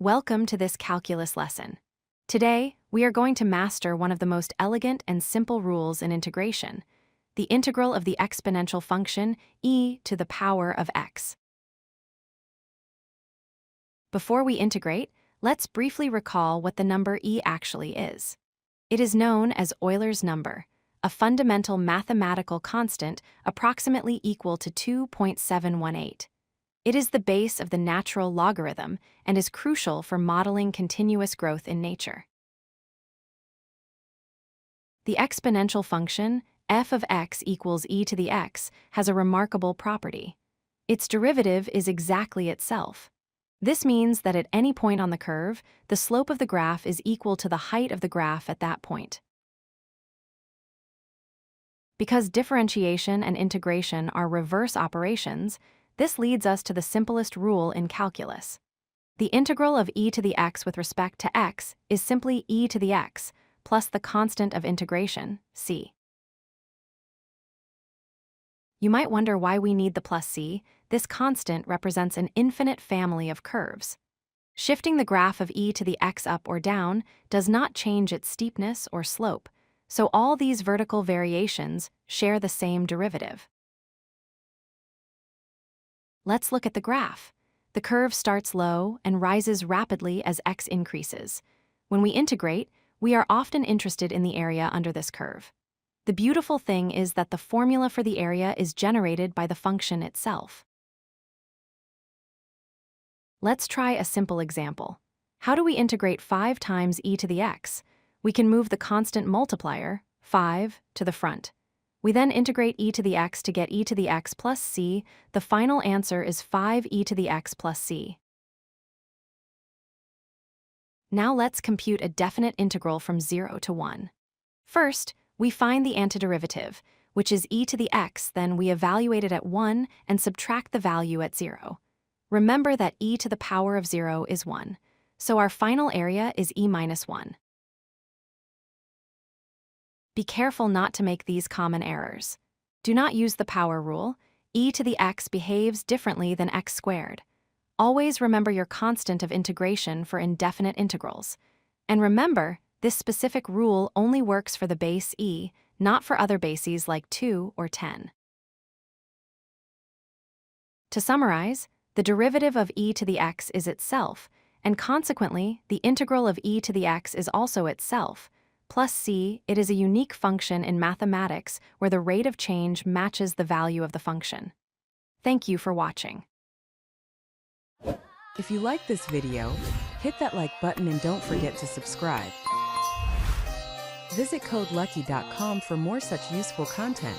Welcome to this calculus lesson. Today, we are going to master one of the most elegant and simple rules in integration, the integral of the exponential function e to the power of x. Before we integrate, let's briefly recall what the number e actually is. It is known as Euler's number, a fundamental mathematical constant approximately equal to 2.718. It is the base of the natural logarithm and is crucial for modeling continuous growth in nature. The exponential function, f of x equals e to the x, has a remarkable property. Its derivative is exactly itself. This means that at any point on the curve, the slope of the graph is equal to the height of the graph at that point. Because differentiation and integration are reverse operations, this leads us to the simplest rule in calculus. The integral of e to the x with respect to x is simply e to the x plus the constant of integration, c. You might wonder why we need the plus c. This constant represents an infinite family of curves. Shifting the graph of e to the x up or down does not change its steepness or slope, so all these vertical variations share the same derivative. Let's look at the graph. The curve starts low and rises rapidly as x increases. When we integrate, we are often interested in the area under this curve. The beautiful thing is that the formula for the area is generated by the function itself. Let's try a simple example. How do we integrate 5 times e to the x? We can move the constant multiplier, 5, to the front. We then integrate e to the x to get e to the x plus c. The final answer is 5e to the x plus c. Now let's compute a definite integral from 0 to 1. First, we find the antiderivative, which is e to the x, then we evaluate it at 1 and subtract the value at 0. Remember that e to the power of 0 is 1, so our final area is e minus 1. Be careful not to make these common errors. Do not use the power rule. E to the x behaves differently than x squared. Always remember your constant of integration for indefinite integrals. And remember, this specific rule only works for the base e, not for other bases like 2 or 10. To summarize, the derivative of e to the x is itself, and consequently, the integral of e to the x is also itself. Plus c, it is a unique function in mathematics where the rate of change matches the value of the function. Thank you for watching. If you like this video, hit that like button and don't forget to subscribe. Visit codelucky.com for more such useful content.